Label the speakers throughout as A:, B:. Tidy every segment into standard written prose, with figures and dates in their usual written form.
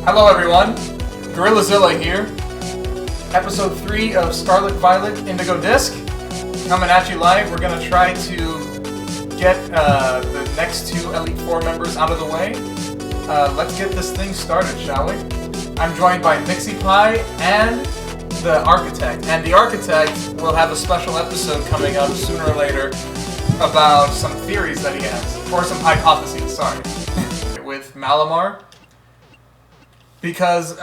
A: Hello everyone, Gorilla Zilla here. Episode 3 of Scarlet, Violet, Indigo Disc. Coming at you live. We're going to try to get the next two Elite Four members out of the way. Let's get this thing started, shall we? I'm joined by Mixie Pie and the Architect. And the Architect will have a special episode coming up sooner or later about some theories that he has. Or some hypotheses, sorry. With Malamar. Because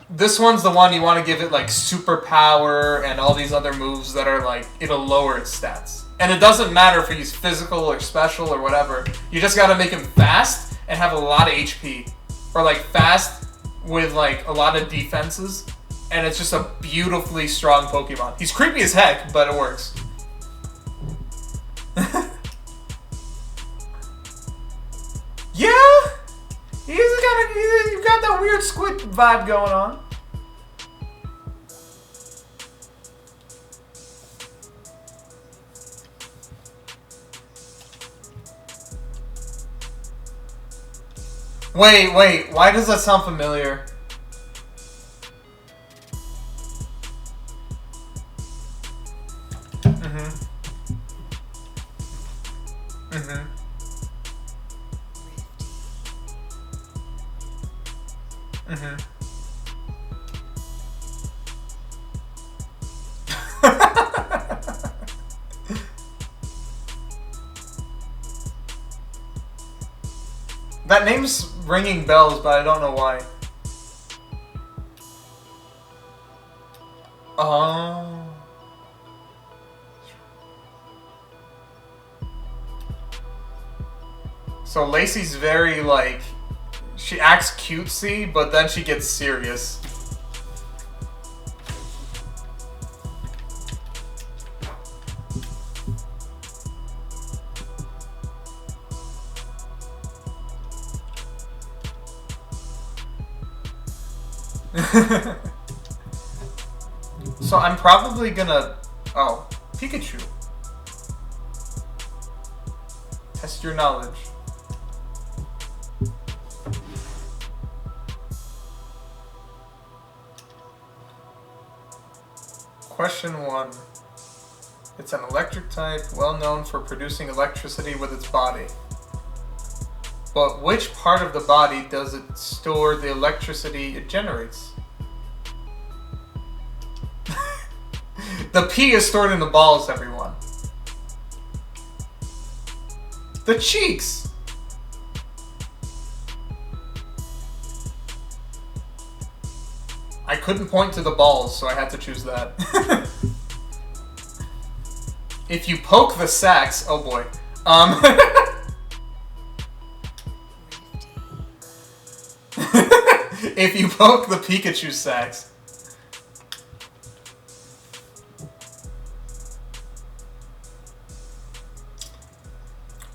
A: this one's the one you want to give it like superpower and all these other moves that are like, it'll lower its stats. And it doesn't matter if he's physical or special or whatever. You just gotta make him fast and have a lot of HP. Or like fast with like a lot of defenses. And it's just a beautifully strong Pokemon. He's creepy as heck, but it works. Yeah? You've got that weird squid vibe going on. Wait, why does that sound familiar? That name's ringing bells, but I don't know why. Oh. So Lacey's very like, she acts cutesy, but then she gets serious. So I'm probably gonna... Oh, Pikachu. Test your knowledge. Question 1. It's an electric type, well known for producing electricity with its body. But which part of the body does it store the electricity it generates? The P is stored in the balls, everyone. The cheeks! I couldn't point to the balls, so I had to choose that. If you poke the sacks... Oh boy. If you poke the Pikachu sacks...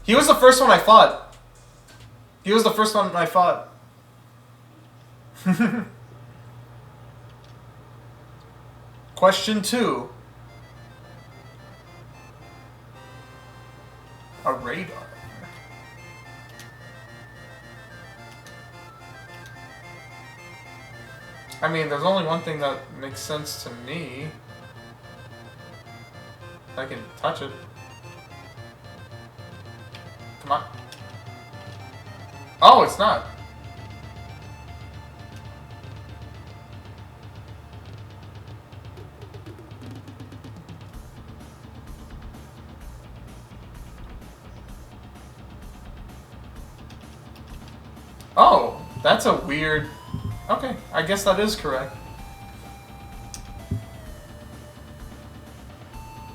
A: He was the first one I fought. Question 2. A radar. I mean, there's only one thing that makes sense to me. I can touch it. Come on. Oh, it's not. Oh, that's a weird... Okay, I guess that is correct.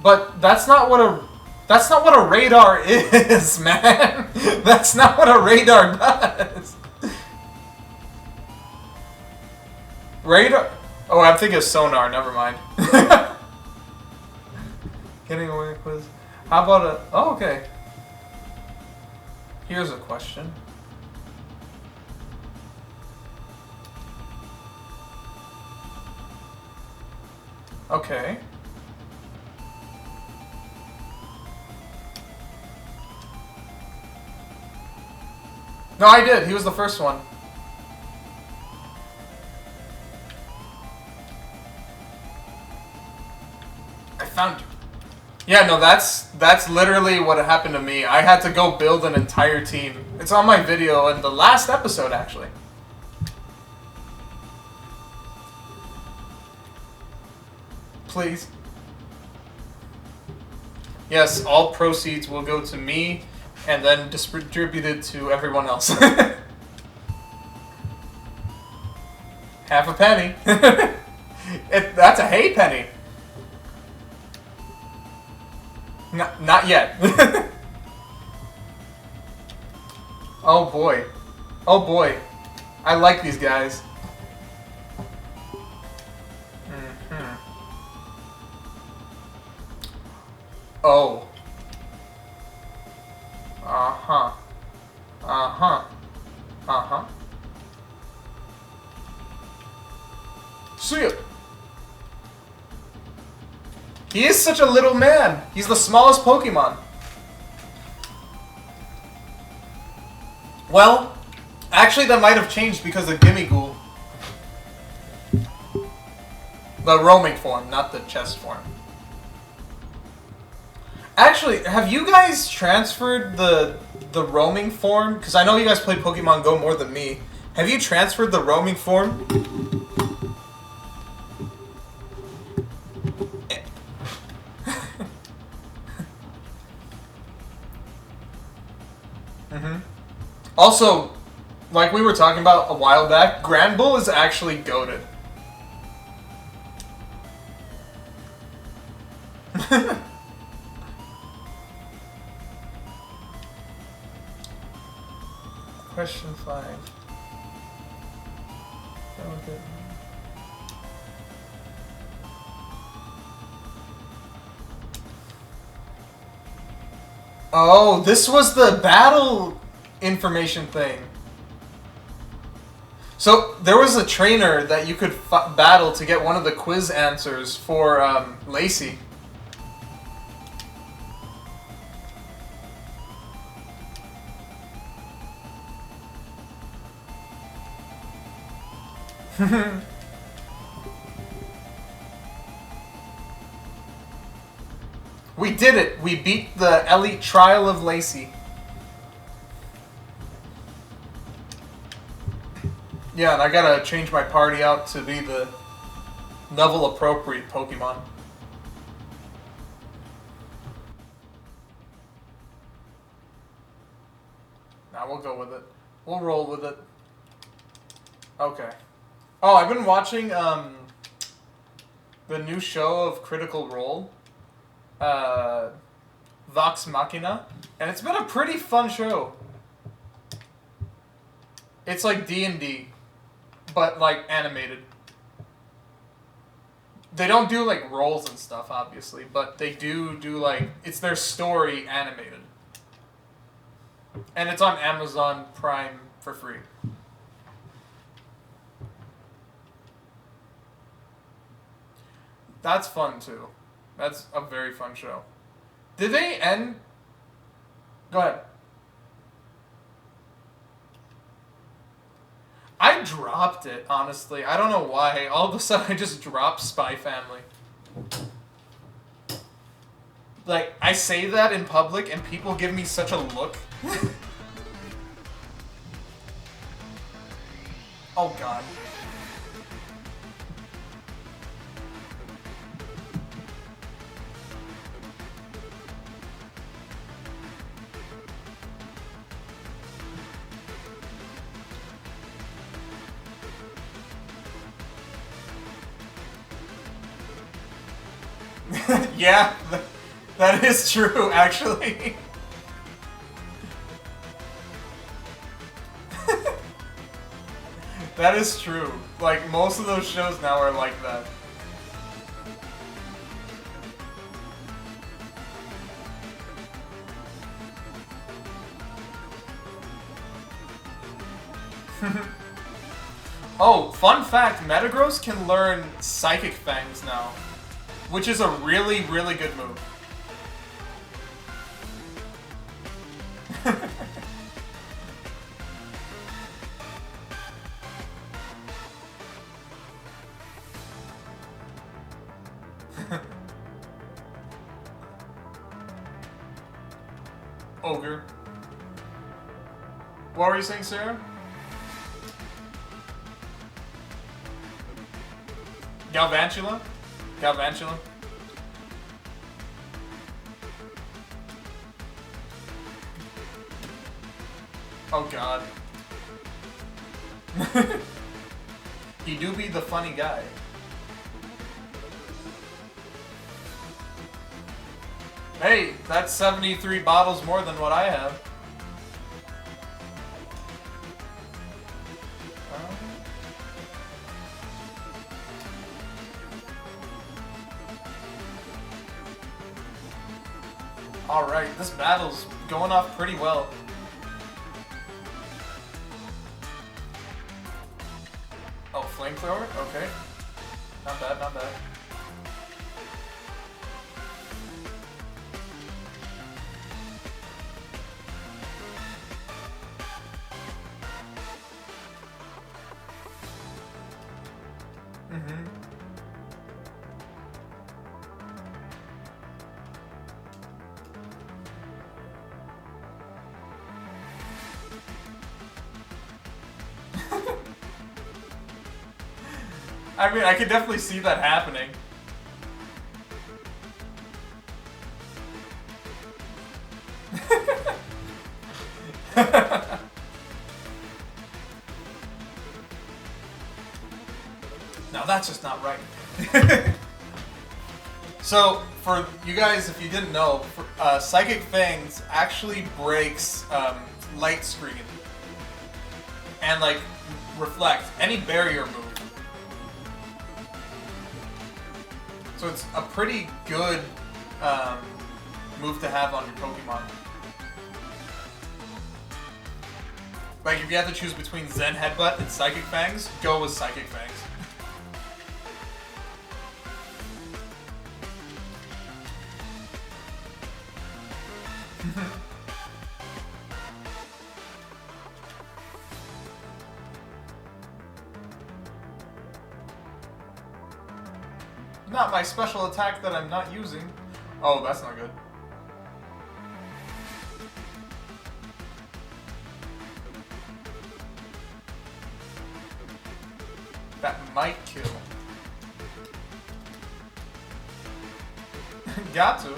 A: But that's not what a radar is, man. That's not what a radar does. Radar? Oh, I'm thinking of sonar. Never mind. Getting away quiz. How about a... Oh, okay. Here's a question. Okay. No, I did. He was the first one. I found you. Yeah, no, that's literally what happened to me. I had to go build an entire team. It's on my video in the last episode, actually. Please. Yes, all proceeds will go to me and then distributed to everyone else. Half a penny. That's a hay penny. Not yet. Oh boy. Oh boy. I like these guys. Oh. Uh-huh. Uh-huh. Uh-huh. See it. He is such a little man. He's the smallest Pokemon. Well, actually that might have changed because of Gimmighoul. The roaming form, not the chest form. Actually, have you guys transferred the roaming form? Because I know you guys play Pokemon Go more than me. Have you transferred the roaming form? Also, like we were talking about a while back, Granbull is actually goated. Question 5. Okay. Oh, this was the battle information thing. So there was a trainer that you could battle to get one of the quiz answers for Lacey. We did it! We beat the elite trial of Lacey. Yeah, and I gotta change my party out to be the level appropriate Pokemon. Nah, we'll go with it. We'll roll with it. Okay. Oh, I've been watching the new show of Critical Role, Vox Machina, and it's been a pretty fun show. It's like D&D, but like animated. They don't do like roles and stuff, obviously, but they do like, it's their story animated. And it's on Amazon Prime for free. That's fun too. That's a very fun show. Did they end? Go ahead. I dropped it, honestly. I don't know why. All of a sudden, I just dropped Spy Family. Like, I say that in public, and people give me such a look. Oh, God. Yeah, that is true, actually. That is true. Like, most of those shows now are like that. Oh, fun fact, Metagross can learn Psychic Fangs now, which is a really, really good move. ogre. What were you saying, Sarah? Galvantula? Galvantula? Oh god. He do be the funny guy. Hey, that's 73 bottles more than what I have. Alright, this battle's going off pretty well. Oh, flamethrower? Okay. Not bad, not bad. I mean, I could definitely see that happening. Now that's just not right. So, for you guys, if you didn't know, Psychic Fangs actually breaks light screen and like reflect any barrier move. So it's a pretty good move to have on your Pokemon. Like, if you have to choose between Zen Headbutt and Psychic Fangs, go with Psychic Fangs. Not my special attack that I'm not using. Oh, that's not good. That might kill. Got to.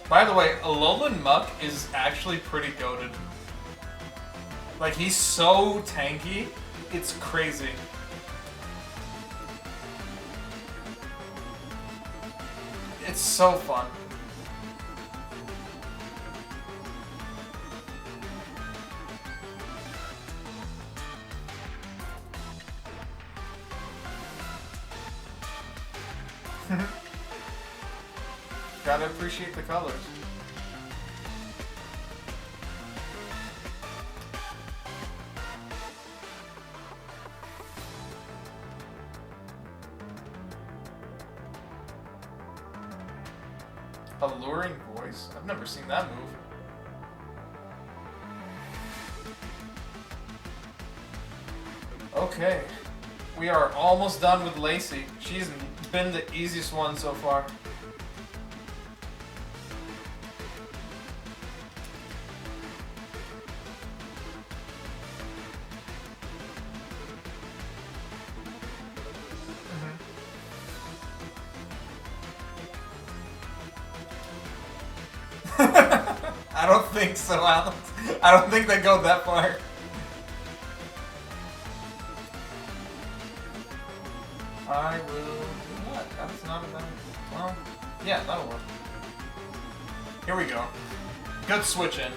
A: By the way, Alolan Muck is actually pretty goated. Like, he's so tanky, it's crazy. It's so fun. Gotta appreciate the colors. Alluring voice? I've never seen that move. Okay. We are almost done with Lacey. She's been the easiest one so far. I don't think so, Alex. I don't think they go that far. I will do what? That's not a bad... Well, yeah, that'll work. Here we go. Good switch in.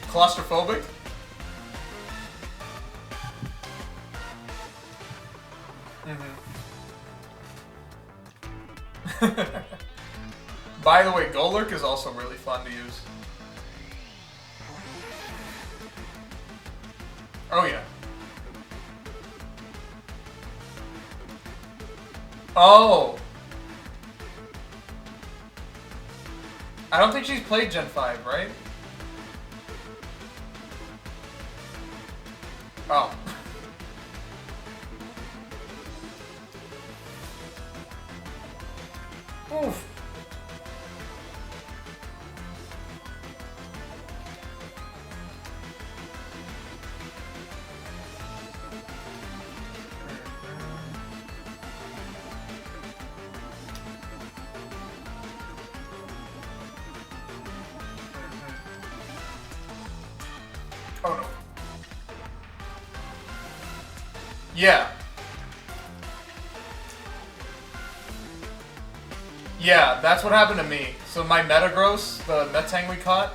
A: Claustrophobic? By the way, Golurk is also really fun to use. Oh yeah. Oh! I don't think she's played Gen 5, right? Oh. Oof. Oh no. Yeah. Yeah, that's what happened to me. So my Metagross, the Metang we caught,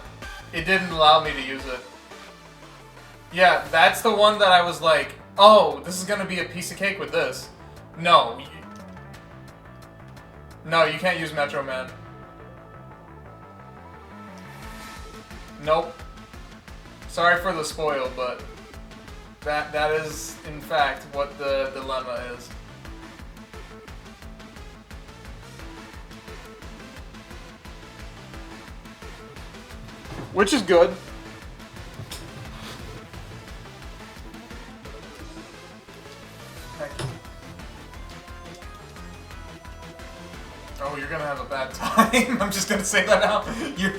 A: it didn't allow me to use it. Yeah, that's the one that I was like, oh, this is gonna be a piece of cake with this. No. No, you can't use Metro Man. Nope. Sorry for the spoil, but that is, in fact, what the dilemma is. Which is good. Oh, you're gonna have a bad time. I'm just gonna say that now. You're...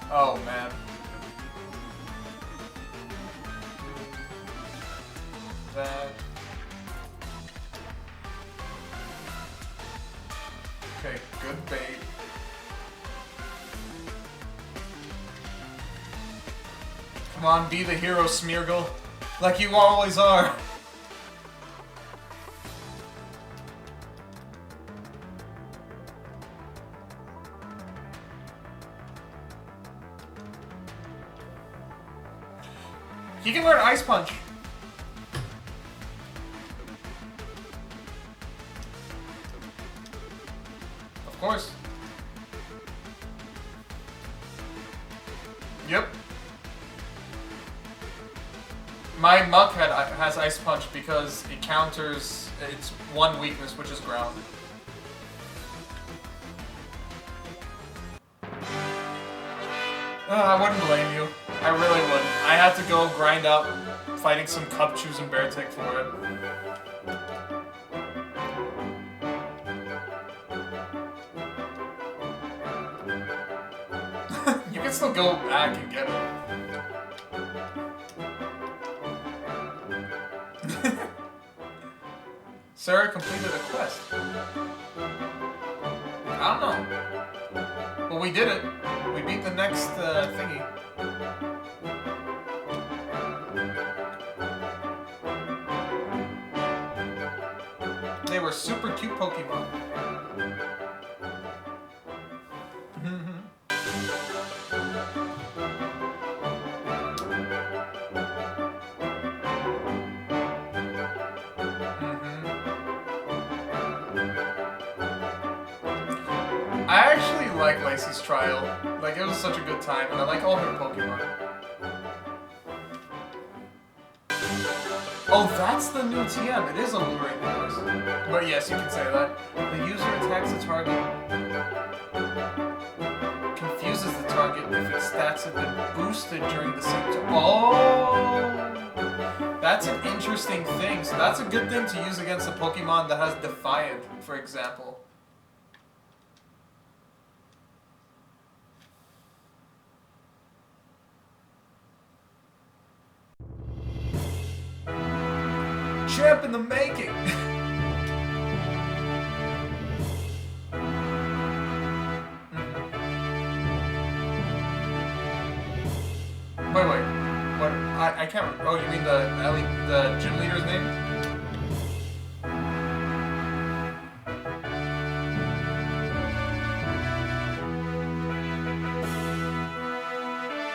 A: Oh, man. That... Okay, good bait. Come on, be the hero, Smeargle. Like you always are. He can learn Ice Punch. Of course. Yep. My Muck has Ice Punch because it counters its one weakness, which is ground. I wouldn't blame you. I really wouldn't. I had to go grind up fighting some Cubchoos and Beartick for it. You can still go back and get it. Sarah completed a quest. I don't know. But we did it. We beat the next thingy. They were super cute Pokemon. I actually like Lacey's trial. Like, it was such a good time, and I like all her Pokemon. Oh, that's the new TM. It is alluring horse. But yes, you can say that. The user attacks the target, confuses the target if its stats have been boosted during the same time. Oh! That's an interesting thing. So that's a good thing to use against a Pokemon that has Defiant, for example. Champ in the making! Wait. What? I can't... Oh, you mean the gym leader's name?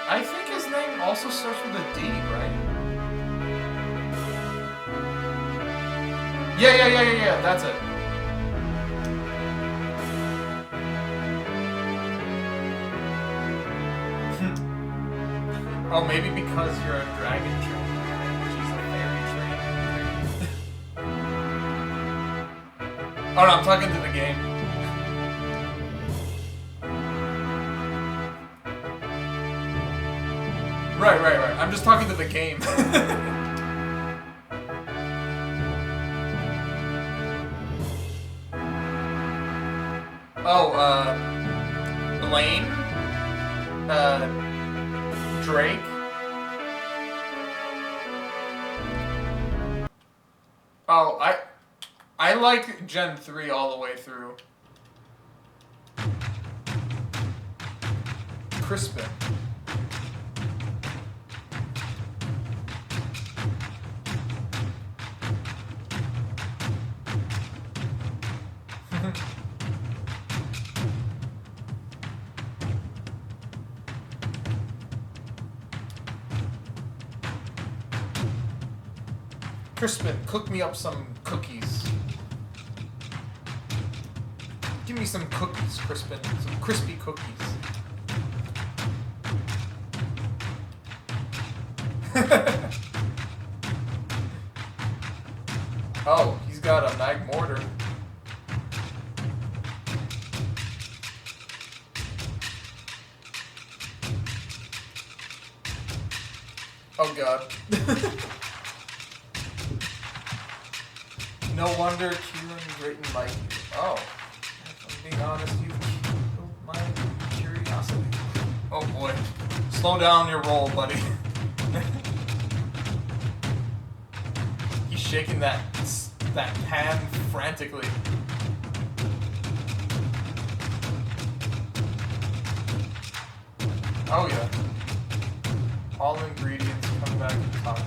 A: I think his name also starts with a D, right? Yeah, that's it. Oh, maybe because you're a dragon train. She's a fairy train. Oh no, I'm talking to the game. Right. I'm just talking to the game. Oh, Blaine? Drake? Oh, I like Gen 3 all the way through. Crispin. Crispin, cook me up some cookies. Give me some cookies, Crispin. Some crispy cookies. Oh, he's got a mag mortar. Oh god. No wonder Kieren didn't like you. Oh. If I'm being honest, you killed my curiosity. Oh boy. Slow down your roll, buddy. He's shaking that pan frantically. Oh yeah. All ingredients come back to top.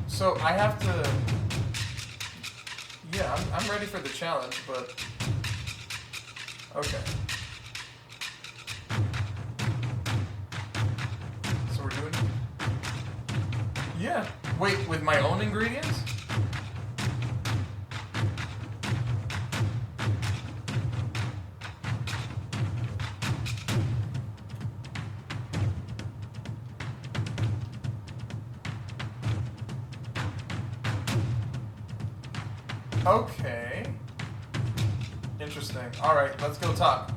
A: So I have to. Yeah, I'm ready for the challenge, but okay. So we're doing. Yeah. Wait, with my own ingredients? Okay. Interesting. Alright, let's go talk.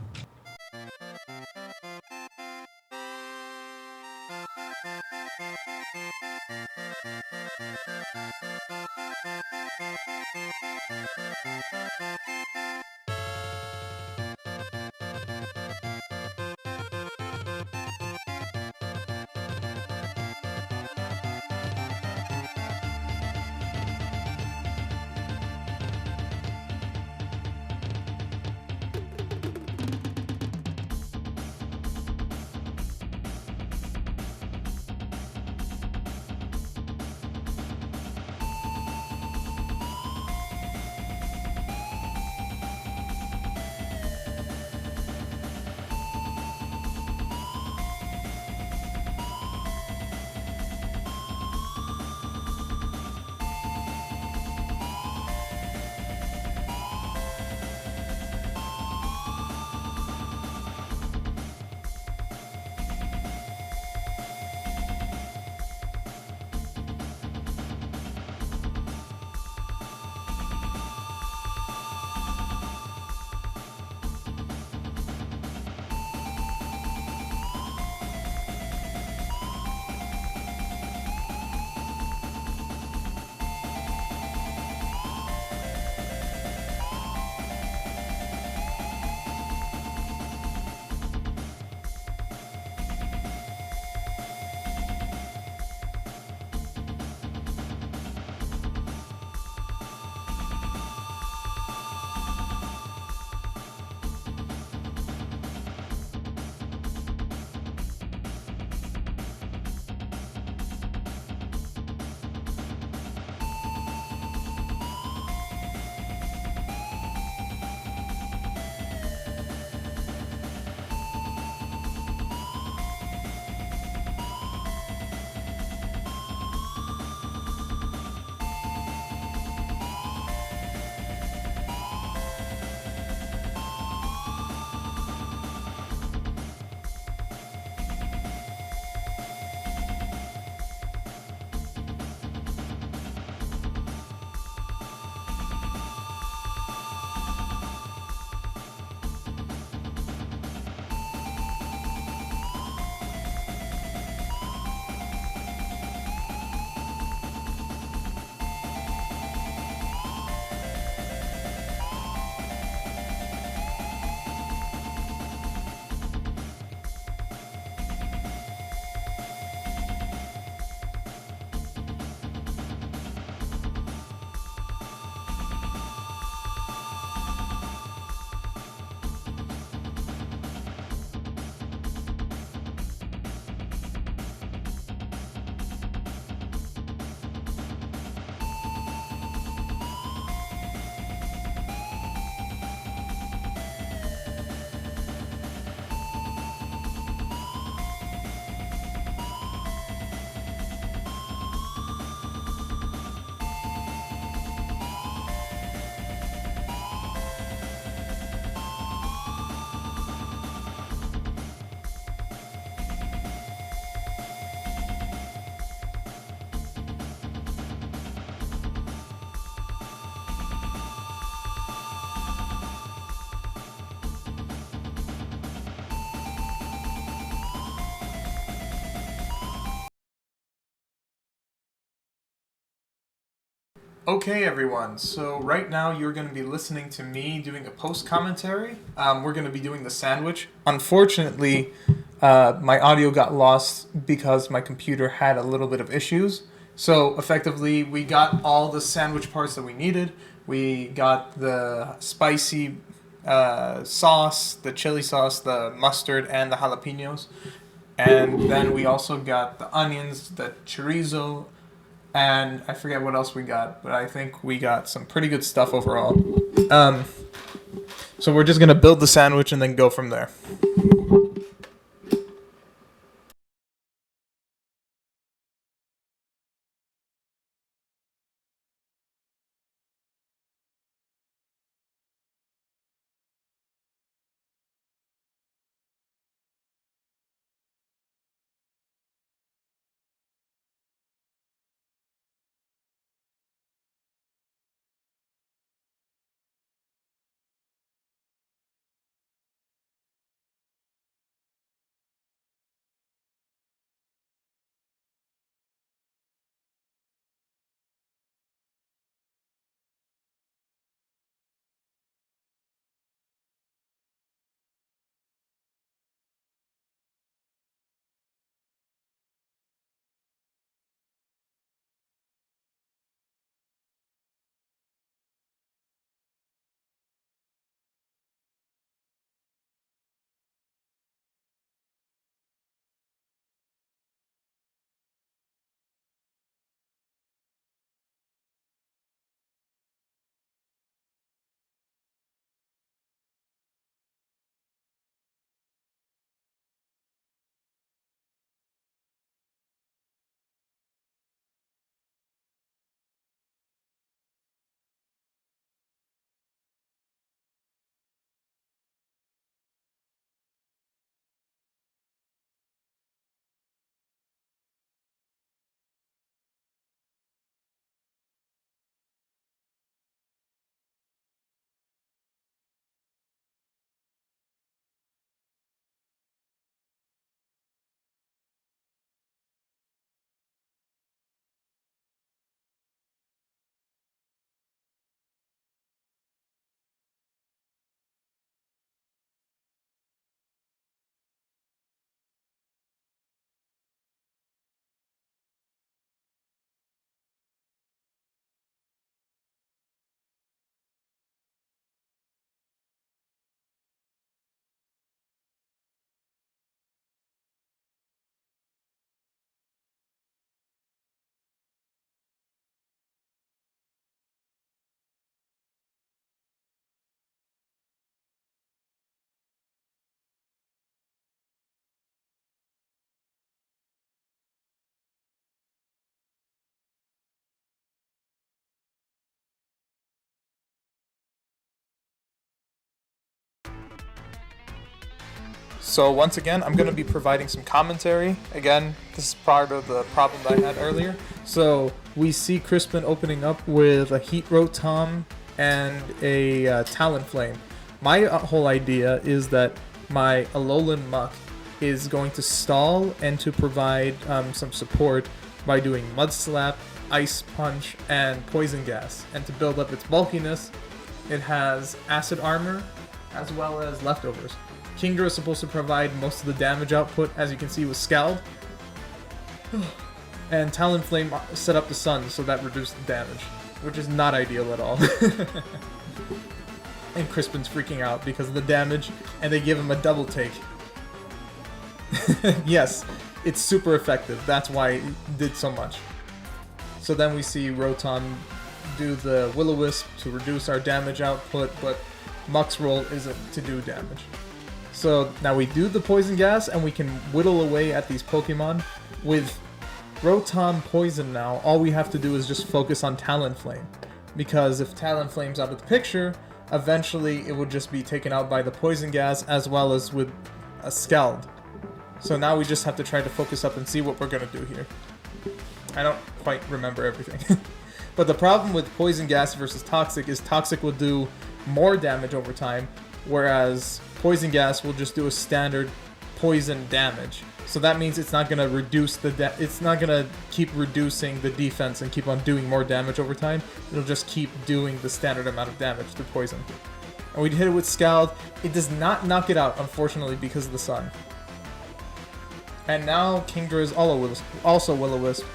A: Okay, everyone, so right now you're going to be listening to me doing a post-commentary. We're going to be doing the sandwich. Unfortunately, my audio got lost because my computer had a little bit of issues. So effectively, we got all the sandwich parts that we needed. We got the spicy sauce, the chili sauce, the mustard, and the jalapenos. And then we also got the onions, the chorizo, and I forget what else we got, but I think we got some pretty good stuff overall. So we're just going to build the sandwich and then go from there. So once again, I'm going to be providing some commentary. Again, this is part of the problem that I had earlier. So we see Crispin opening up with a Heat Rotom and a Talonflame. My whole idea is that my Alolan Muck is going to stall and to provide some support by doing Mud Slap, Ice Punch, and Poison Gas. And to build up its bulkiness, it has Acid Armor as well as Leftovers. Kingdra is supposed to provide most of the damage output, as you can see with Scald. And Talonflame set up the Sun, so that reduced the damage, which is not ideal at all. And Crispin's freaking out because of the damage, and they give him a double take. Yes, it's super effective. That's why it did so much. So then we see Rotom do the Will-O-Wisp to reduce our damage output, but Muck's role isn't to do damage. So now we do the Poison Gas, and we can whittle away at these Pokemon. With Rotom Poison now, all we have to do is just focus on Talonflame. Because if Talonflame's out of the picture, eventually it would just be taken out by the Poison Gas as well as with a Scald. So now we just have to try to focus up and see what we're going to do here. I don't quite remember everything. But the problem with Poison Gas versus Toxic is Toxic will do more damage over time, whereas Poison Gas will just do a standard poison damage. So that means it's not gonna reduce it's not gonna keep reducing the defense and keep on doing more damage over time. It'll just keep doing the standard amount of damage to poison. And we hit it with Scarlet. It does not knock it out, unfortunately, because of the sun. And now Kingdra is also Will-O-Wisp.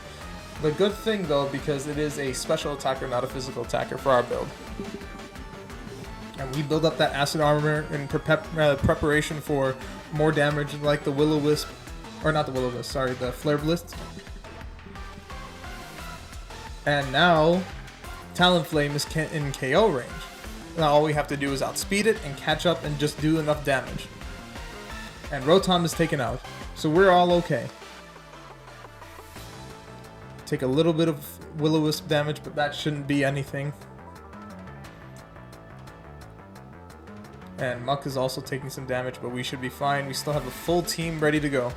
A: The good thing, though, because it is a special attacker, not a physical attacker for our build. And we build up that acid armor in preparation for more damage, like the Will-O-Wisp, or not the Will-O-Wisp, sorry, the Flare Blitz. And now Talonflame is in KO range. Now all we have to do is outspeed it and catch up and just do enough damage. And Rotom is taken out, so we're all okay. Take a little bit of Will-O-Wisp damage, but that shouldn't be anything. And Muck is also taking some damage, but we should be fine. We still have a full team ready to go.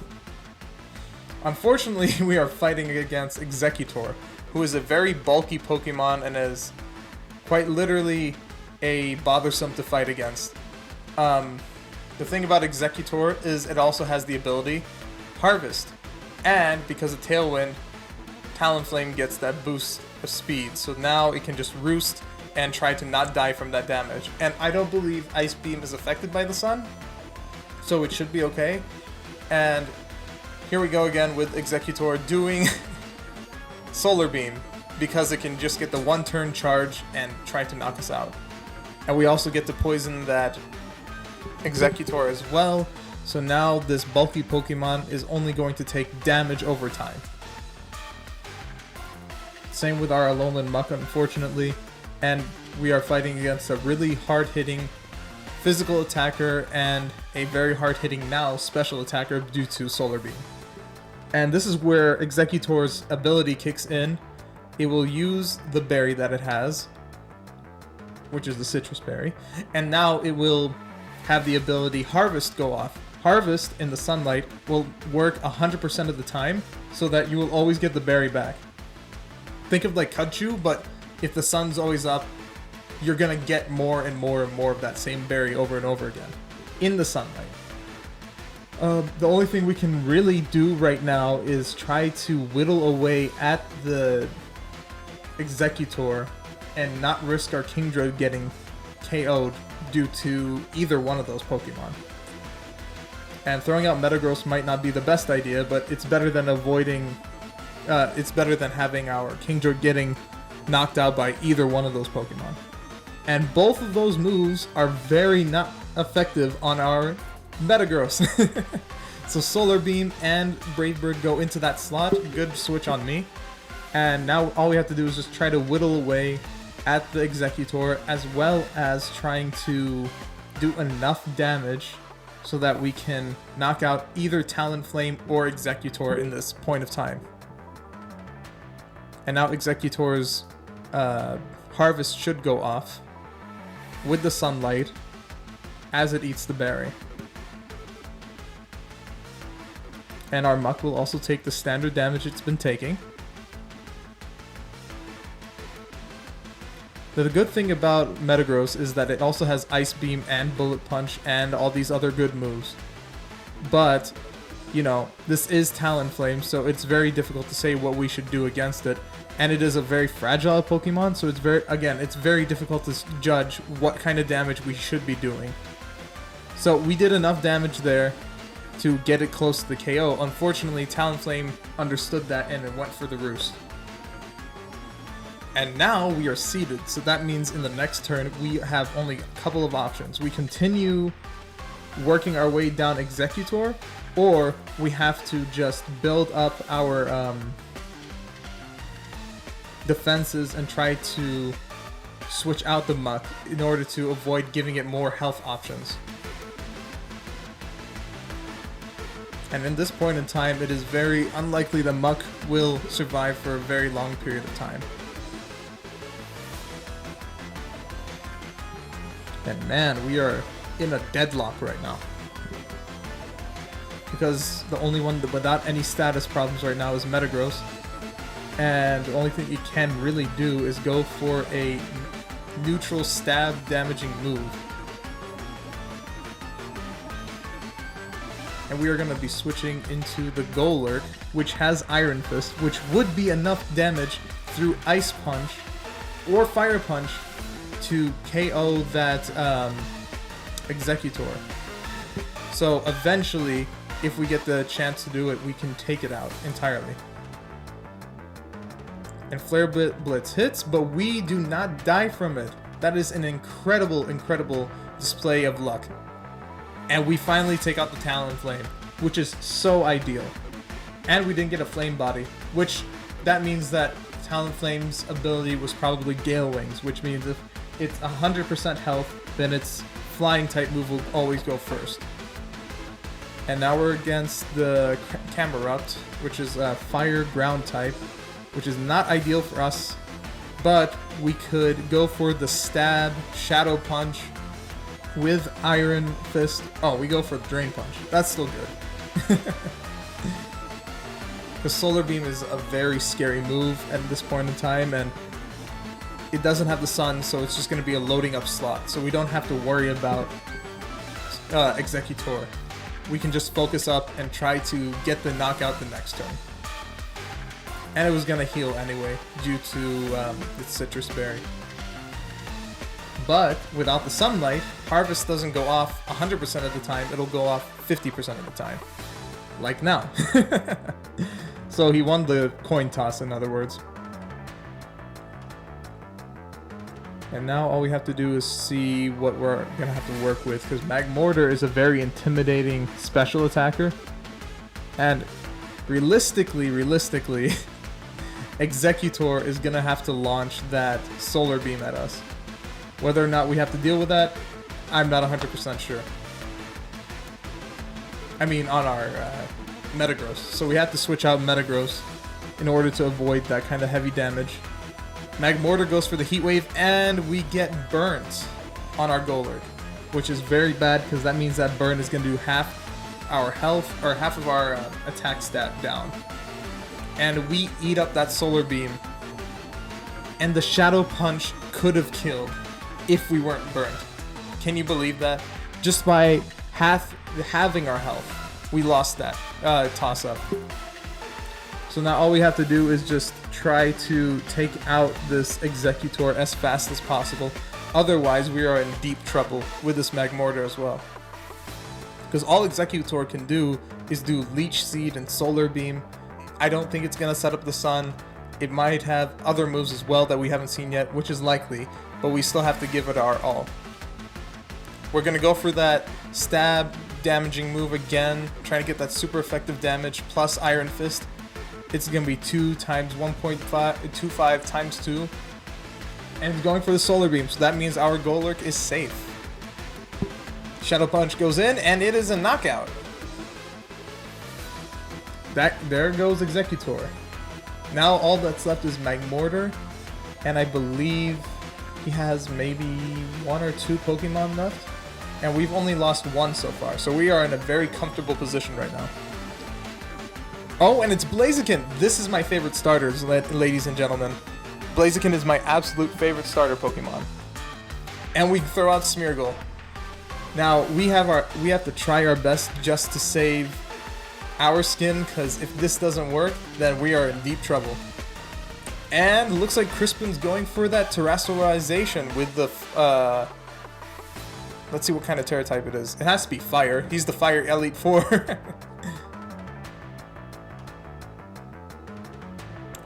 A: Unfortunately, we are fighting against Exeggutor, who is a very bulky Pokemon and is quite literally a bothersome to fight against. The thing about Exeggutor is it also has the ability Harvest, and because of Tailwind, Talonflame gets that boost of speed, so now it can just roost and try to not die from that damage. And I don't believe Ice Beam is affected by the sun, so it should be okay. And here we go again with Exeggutor doing Solar Beam, because it can just get the one turn charge and try to knock us out. And we also get to poison that Exeggutor as well, so now this bulky Pokemon is only going to take damage over time. Same with our Alolan Muck, unfortunately, and we are fighting against a really hard-hitting physical attacker and a very hard-hitting now special attacker due to Solar Beam. And this is where Exeggutor's ability kicks in. It will use the berry that it has, which is the citrus berry, and now it will have the ability Harvest go off. Harvest in the sunlight will work 100% of the time, so that you will always get the berry back. Think of like Kudchu, but if the sun's always up, you're gonna get more and more and more of that same berry over and over again in the sunlight. The only thing we can really do right now is try to whittle away at the Exeggutor and not risk our Kingdra getting KO'd due to either one of those Pokemon. And throwing out Metagross might not be the best idea, but it's better than it's better than having our Kingdra getting knocked out by either one of those Pokemon. And both of those moves are very not effective on our Metagross. So Solar Beam and Brave Bird go into that slot. Good switch on me. And now all we have to do is just try to whittle away at the Exeggutor, as well as trying to do enough damage so that we can knock out either Talonflame or Exeggutor in this point of time. And now Exeggutor's Harvest should go off with the sunlight as it eats the berry. And our Muck will also take the standard damage it's been taking. The good thing about Metagross is that it also has Ice Beam and Bullet Punch and all these other good moves. But, you know, this is Talonflame, so it's very difficult to say what we should do against it. And it is a very fragile Pokemon, so it's very difficult to judge what kind of damage we should be doing. So we did enough damage there to get it close to the KO. Unfortunately, Talonflame understood that and it went for the roost. And now we are seeded, so that means in the next turn we have only a couple of options. We continue working our way down Exeggutor, or we have to just build up our defenses and try to switch out the Muck in order to avoid giving it more health options. And in this point in time, it is very unlikely the Muck will survive for a very long period of time. And man, we are in a deadlock right now. Because the only one without any status problems right now is Metagross. And the only thing it can really do is go for a neutral stab damaging move.
B: And we are going to be switching into the Golurk, which has Iron Fist, which would be enough damage through Ice Punch or Fire Punch to KO that Executor. So eventually, if we get the chance to do it, we can take it out entirely. And Flare Blitz hits, but we do not die from it. That is an incredible, incredible display of luck. And we finally take out the Talonflame, which is so ideal. And we didn't get a Flame Body, which that means that Talonflame's ability was probably Gale Wings, which means if it's 100% health, then its Flying type move will always go first. And now we're against the Camerupt, which is a Fire Ground type, which is not ideal for us, but we could go for the Stab, Shadow Punch, with Iron Fist. Oh, we go for the Drain Punch. That's still good. The Solar Beam is a very scary move at this point in time, and it doesn't have the sun, so it's just going to be a loading up slot. So we don't have to worry about Executor. We can just focus up and try to get the knockout the next turn. And it was going to heal anyway, due to the Citrus Berry. But without the sunlight, Harvest doesn't go off 100% of the time, it'll go off 50% of the time. Like now. So he won the coin toss, in other words. And now all we have to do is see what we're going to have to work with, because Magmortar is a very intimidating special attacker. And realistically, Executor is going to have to launch that Solar Beam at us. Whether or not we have to deal with that, I'm not 100% sure. I mean, on our Metagross. So we have to switch out Metagross in order to avoid that kind of heavy damage. Magmortar goes for the Heat Wave, and we get burnt on our Golurk, which is very bad because that means that burn is going to do half our health, or half of our attack stat down. And we eat up that Solar Beam, and the Shadow Punch could have killed if we weren't burnt. Can you believe that? Just by halving our health, we lost that toss-up. So now all we have to do is just try to take out this Executor as fast as possible. Otherwise, we are in deep trouble with this Magmortar as well. Because all Executor can do is do Leech Seed and Solar Beam. I don't think it's going to set up the sun. It might have other moves as well that we haven't seen yet, which is likely, but we still have to give it our all. We're going to go for that Stab damaging move again, trying to get that super effective damage plus Iron Fist. It's going to be 2 times 1.25 times 2. And it's going for the Solar Beam, so that means our Golurk is safe. Shadow Punch goes in, and it is a knockout. There goes Executor. Now all that's left is Magmortar, and I believe he has maybe 1 or 2 Pokemon left. And we've only lost 1 so far, so we are in a very comfortable position right now. Oh, and it's Blaziken! This is my favorite starters, ladies and gentlemen. Blaziken is my absolute favorite starter Pokemon. And we throw out Smeargle. Now, we have to try our best just to save our skin, because if this doesn't work, then we are in deep trouble. And looks like Crispin's going for that Terrasserization with the... let's see what kind of Terra type it is. It has to be Fire. He's the Fire Elite Four.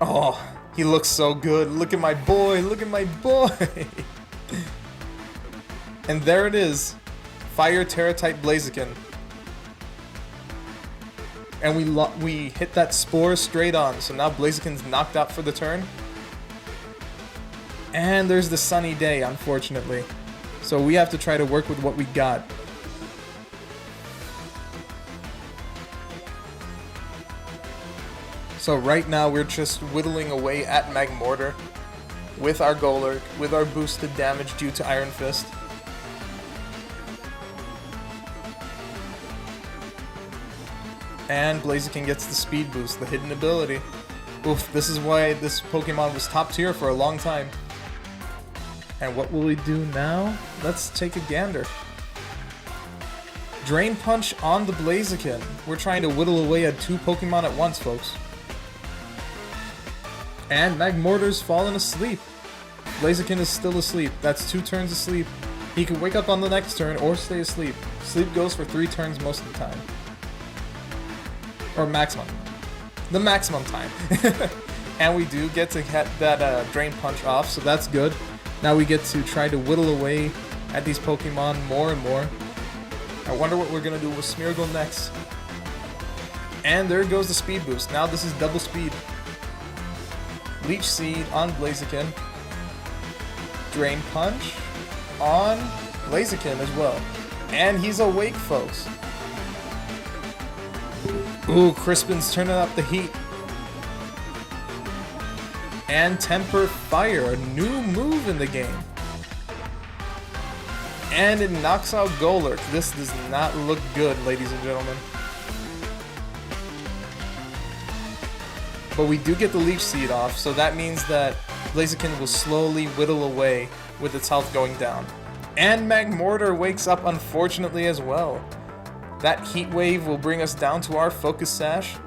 B: Oh, he looks so good. Look at my boy. Look at my boy. And there it is. Fire Terra type Blaziken. And we hit that Spore straight on. So now Blaziken's knocked out for the turn. And there's the Sunny Day, unfortunately. So we have to try to work with what we got. So right now we're just whittling away at Magmortar with our Golurk, with our boosted damage due to Iron Fist. And Blaziken gets the speed boost, the hidden ability. Oof, this is why this Pokemon was top tier for a long time. And what will we do now? Let's take a gander. Drain Punch on the Blaziken. We're trying to whittle away at 2 Pokemon at once, folks. And Magmortar's fallen asleep. Blaziken is still asleep. That's 2 turns of sleep. He can wake up on the next turn or stay asleep. Sleep goes for 3 turns most of the time. Or maximum. The maximum time. And we do get to get that Drain Punch off, so that's good. Now we get to try to whittle away at these Pokemon more and more. I wonder what we're going to do with Smeargle next. And there goes the speed boost. Now this is double speed. Leech Seed on Blaziken. Drain Punch on Blaziken as well. And he's awake, folks. Ooh, Crispin's turning up the heat. And Temper Fire, a new move in the game. And it knocks out Golurk. This does not look good, ladies and gentlemen. But we do get the Leech Seed off, so that means that Blaziken will slowly whittle away with its health going down. And Magmortar wakes up, unfortunately, as well. That Heat Wave will bring us down to our Focus Sash.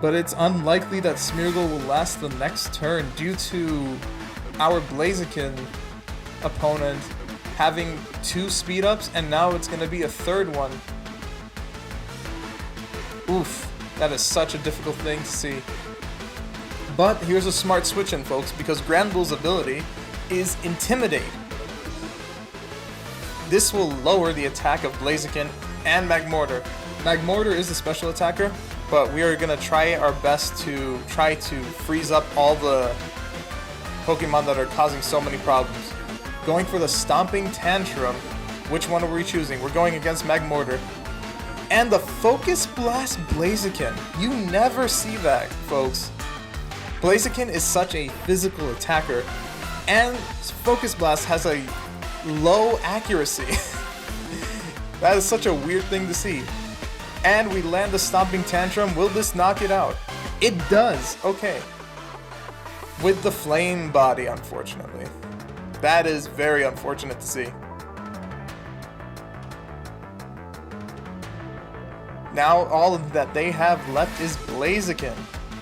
B: But it's unlikely that Smeargle will last the next turn due to our Blaziken opponent having 2 speed ups, and now it's going to be a 3rd one. Oof, that is such a difficult thing to see. But here's a smart switch in, folks, because Granbull's ability is Intimidate. This will lower the attack of Blaziken and Magmortar. Magmortar is a special attacker, but we are going to try our best to try to freeze up all the Pokemon that are causing so many problems. Going for the Stomping Tantrum. Which one are we choosing? We're going against Magmortar. And the Focus Blast Blaziken. You never see that, folks. Blaziken is such a physical attacker, and Focus Blast has a low accuracy. That is such a weird thing to see. And we land the Stomping Tantrum. Will this knock it out? It does. Okay. With the Flame Body, unfortunately. That is very unfortunate to see. Now all that they have left is Blaziken.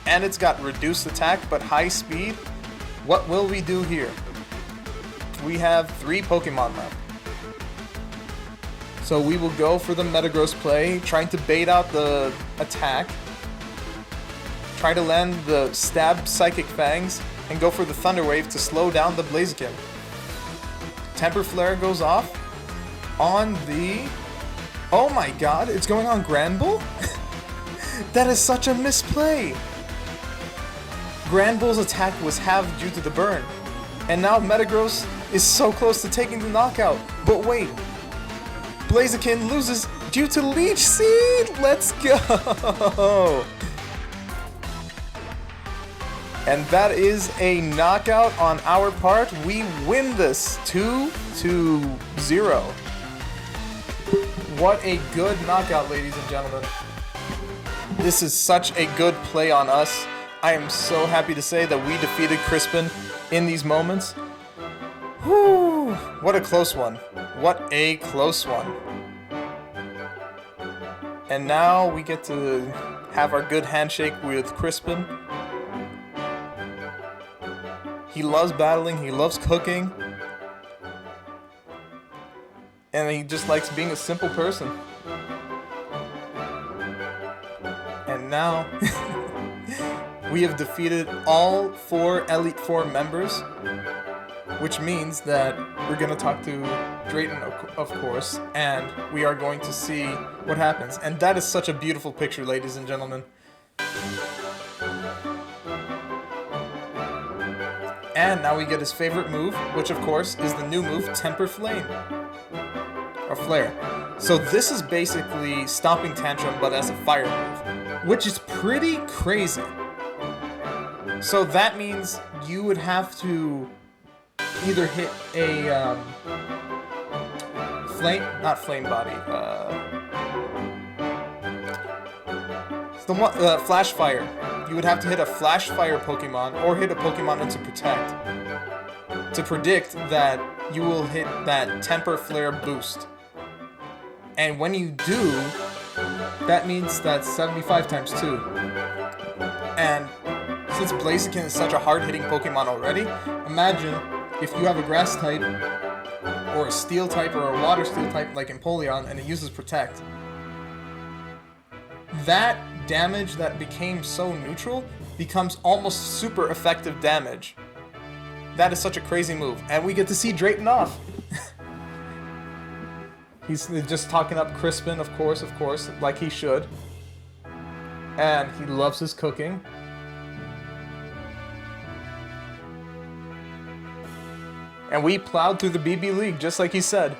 B: And it's got reduced attack but high speed. What will we do here? We have 3 Pokemon left. So we will go for the Metagross play, trying to bait out the attack. Try to land the Stab Psychic Fangs, and go for the Thunder Wave to slow down the Blaziken. Temper Flare goes off on the... Oh my god, it's going on Granbull? That is such a misplay! Granbull's attack was halved due to the burn. And now Metagross is so close to taking the knockout. But wait, Blaziken loses due to Leech Seed! Let's go! And that is a knockout on our part. We win this 2-0. What a good knockout, ladies and gentlemen. This is such a good play on us. I am so happy to say that we defeated Crispin in these moments. Whew, what a close one. What a close one. And now we get to have our good handshake with Crispin. He loves battling, he loves cooking. And he just likes being a simple person. And now we have defeated all 4 Elite Four members, which means that we're going to talk to Drayton, of course, and we are going to see what happens. And that is such a beautiful picture, ladies and gentlemen. And now we get his favorite move, which of course is the new move, Temper Flame. Or Flare. So this is basically Stomping Tantrum, but as a fire move, which is pretty crazy. So that means you would have to either hit a not flame body, Flash Fire. You would have to hit a Flash Fire Pokemon or hit a Pokemon into Protect to predict that you will hit that Temper Flare boost. And when you do, that means that's 75 times 2. And since Blaziken is such a hard-hitting Pokemon already, imagine if you have a Grass type, or a Steel type, or a Water Steel type like Empoleon, and it uses Protect. That damage that became so neutral becomes almost super effective damage. That is such a crazy move. And we get to see Drayton off. He's just talking up Crispin, of course, like he should. And he loves his cooking. And we plowed through the BB League, just like he said.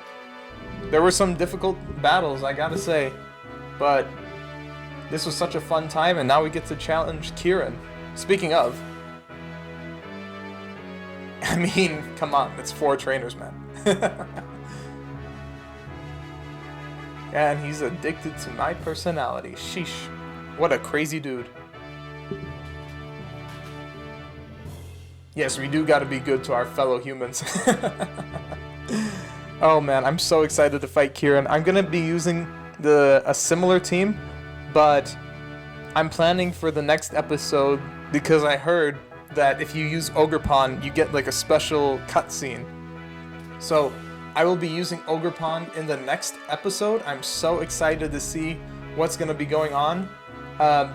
B: There were some difficult battles, I gotta say. But this was such a fun time, and now we get to challenge Kieren. Speaking of, I mean, come on, it's 4 trainers, man. And he's addicted to my personality. Sheesh. What a crazy dude. Yes, we do gotta be good to our fellow humans. Oh man, I'm so excited to fight Kieren. I'm gonna be using a similar team, but I'm planning for the next episode because I heard that if you use Ogerpon, you get like a special cutscene. So I will be using Ogerpon in the next episode. I'm so excited to see what's going to be going on.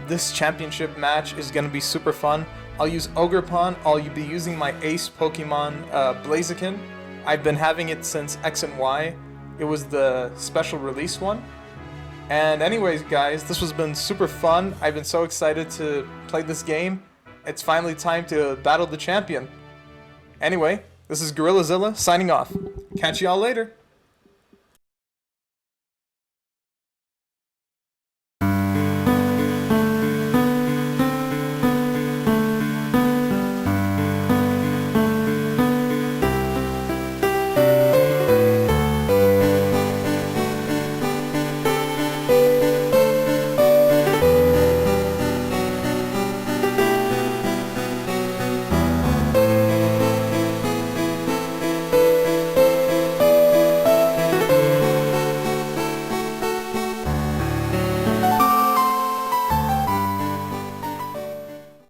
B: This championship match is going to be super fun. I'll use Ogerpon. I'll be using my ace Pokemon, Blaziken. I've been having it since X and Y. It was the special release one. And anyways, guys, this has been super fun. I've been so excited to play this game. It's finally time to battle the champion. Anyway, this is Gorilla Zilla signing off. Catch y'all later.